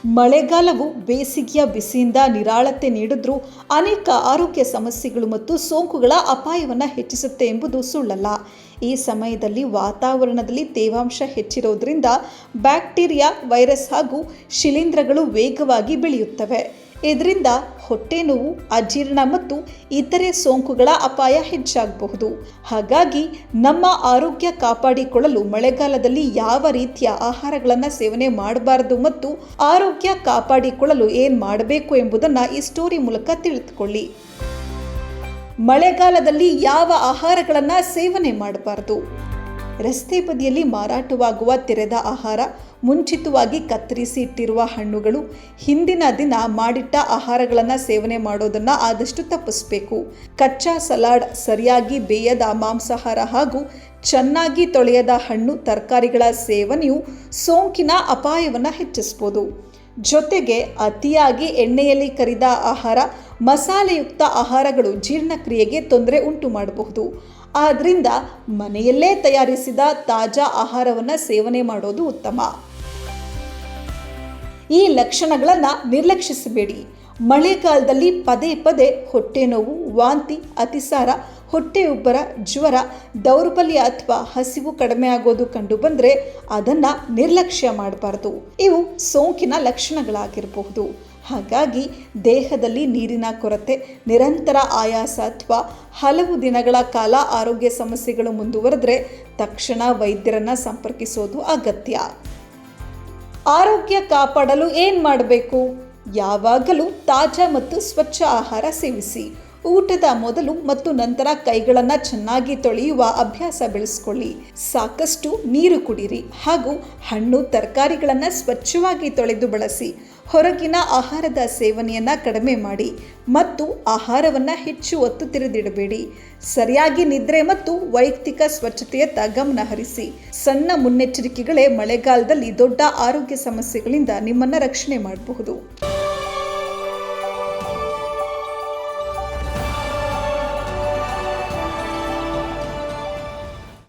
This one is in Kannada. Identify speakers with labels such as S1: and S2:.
S1: ಮಳೆಗಾಲವು ಬೇಸಿಗೆಯ ಬಿಸಿಯಿಂದ ನಿರಾಳತೆ ನೀಡಿದ್ರೂ ಅನೇಕ ಆರೋಗ್ಯ ಸಮಸ್ಯೆಗಳು ಮತ್ತು ಸೋಂಕುಗಳ ಅಪಾಯವನ್ನು ಹೆಚ್ಚಿಸುತ್ತೆ ಎಂಬುದು ಸುಳ್ಳಲ್ಲ. ಈ ಸಮಯದಲ್ಲಿ ವಾತಾವರಣದಲ್ಲಿ ತೇವಾಂಶ ಹೆಚ್ಚಿರೋದ್ರಿಂದ ಬ್ಯಾಕ್ಟೀರಿಯಾ, ವೈರಸ್ ಹಾಗೂ ಶಿಲೀಂಧ್ರಗಳು ವೇಗವಾಗಿ ಬೆಳೆಯುತ್ತವೆ. ಇದರಿಂದ ಹೊಟ್ಟೆ ನೋವು, ಅಜೀರ್ಣ ಮತ್ತು ಇತರೆ ಸೋಂಕುಗಳ ಅಪಾಯ ಹೆಚ್ಚಾಗಬಹುದು. ಹಾಗಾಗಿ ನಮ್ಮ ಆರೋಗ್ಯ ಕಾಪಾಡಿಕೊಳ್ಳಲು ಮಳೆಗಾಲದಲ್ಲಿ ಯಾವ ರೀತಿಯ ಆಹಾರಗಳನ್ನು ಸೇವನೆ ಮಾಡಬಾರದು ಮತ್ತು ಆರೋಗ್ಯ ಕಾಪಾಡಿಕೊಳ್ಳಲು ಏನು ಮಾಡಬೇಕು ಎಂಬುದನ್ನು ಈ ಸ್ಟೋರಿ ಮೂಲಕ ತಿಳಿದುಕೊಳ್ಳಿ. ಮಳೆಗಾಲದಲ್ಲಿ ಯಾವ ಆಹಾರಗಳನ್ನು ಸೇವನೆ ಮಾಡಬಾರದು? ರಸ್ತೆ ಬದಿಯಲ್ಲಿ ಮಾರಾಟವಾಗುವ ತೆರೆದ ಆಹಾರ, ಮುಂಚಿತವಾಗಿ ಕತ್ತರಿಸಿ ಇಟ್ಟಿರುವ ಹಣ್ಣುಗಳು, ಹಿಂದಿನ ದಿನ ಮಾಡಿಟ್ಟ ಆಹಾರಗಳನ್ನು ಸೇವನೆ ಮಾಡೋದನ್ನು ಆದಷ್ಟು ತಪ್ಪಿಸಬೇಕು. ಕಚ್ಚಾ ಸಲಾಡ್, ಸರಿಯಾಗಿ ಬೇಯದ ಮಾಂಸಾಹಾರ ಹಾಗೂ ಚೆನ್ನಾಗಿ ತೊಳೆಯದ ಹಣ್ಣು, ತರಕಾರಿಗಳ ಸೇವನೆಯು ಸೋಂಕಿನ ಅಪಾಯವನ್ನು ಹೆಚ್ಚಿಸಬಹುದು. ಜೊತೆಗೆ ಅತಿಯಾಗಿ ಎಣ್ಣೆಯಲ್ಲಿ ಕರಿದ ಆಹಾರ, ಮಸಾಲೆಯುಕ್ತ ಆಹಾರಗಳು ಜೀರ್ಣಕ್ರಿಯೆಗೆ ತೊಂದರೆ ಉಂಟು ಮಾಡಬಹುದು. ಆದ್ದರಿಂದ ಮನೆಯಲ್ಲೇ ತಯಾರಿಸಿದ ತಾಜಾ ಆಹಾರವನ್ನು ಸೇವನೆ ಮಾಡೋದು ಉತ್ತಮ. ಈ ಲಕ್ಷಣಗಳನ್ನು ನಿರ್ಲಕ್ಷಿಸಬೇಡಿ. ಮಳೆಗಾಲದಲ್ಲಿ ಪದೇ ಪದೇ ಹೊಟ್ಟೆ ನೋವು, ವಾಂತಿ, ಅತಿಸಾರ, ಹೊಟ್ಟೆಯುಬ್ಬರ, ಜ್ವರ, ದೌರ್ಬಲ್ಯ ಅಥವಾ ಹಸಿವು ಕಡಿಮೆ ಆಗೋದು ಕಂಡುಬಂದರೆ ಅದನ್ನು ನಿರ್ಲಕ್ಷ್ಯ ಮಾಡಬಾರ್ದು. ಇವು ಸೋಂಕಿನ ಲಕ್ಷಣಗಳಾಗಿರಬಹುದು. ಹಾಗಾಗಿ ದೇಹದಲ್ಲಿ ನೀರಿನ ಕೊರತೆ, ನಿರಂತರ ಆಯಾಸ ಅಥವಾ ಹಲವು ದಿನಗಳ ಕಾಲ ಆರೋಗ್ಯ ಸಮಸ್ಯೆಗಳು ಮುಂದುವರೆದರೆ ತಕ್ಷಣ ವೈದ್ಯರನ್ನು ಸಂಪರ್ಕಿಸೋದು ಅಗತ್ಯ. ಆರೋಗ್ಯ ಕಾಪಾಡಲು ಏನು ಮಾಡಬೇಕು? ಯಾವಾಗಲೂ ತಾಜಾ ಮತ್ತು ಸ್ವಚ್ಛ ಆಹಾರ ಸೇವಿಸಿ. ಊಟದ ಮೊದಲು ಮತ್ತು ನಂತರ ಕೈಗಳನ್ನು ಚೆನ್ನಾಗಿ ತೊಳೆಯುವ ಅಭ್ಯಾಸ ಬೆಳೆಸ್ಕೊಳ್ಳಿ. ಸಾಕಷ್ಟು ನೀರು ಕುಡಿರಿ ಹಾಗೂ ಹಣ್ಣು, ತರಕಾರಿಗಳನ್ನು ಸ್ವಚ್ಛವಾಗಿ ತೊಳೆದು ಬಳಸಿ. ಹೊರಗಿನ ಆಹಾರದ ಸೇವನೆಯನ್ನು ಕಡಿಮೆ ಮಾಡಿ ಮತ್ತು ಆಹಾರವನ್ನು ಹೆಚ್ಚು ಹೊತ್ತು ತಿರುದಿಡಬೇಡಿ. ಸರಿಯಾಗಿ ನಿದ್ರೆ ಮತ್ತು ವೈಯಕ್ತಿಕ ಸ್ವಚ್ಛತೆಯತ್ತ ಗಮನ ಹರಿಸಿ. ಸಣ್ಣ ಮುನ್ನೆಚ್ಚರಿಕೆಗಳೇ ಮಳೆಗಾಲದಲ್ಲಿ ದೊಡ್ಡ ಆರೋಗ್ಯ ಸಮಸ್ಯೆಗಳಿಂದ ನಿಮ್ಮನ್ನು ರಕ್ಷಣೆ ಮಾಡಬಹುದು.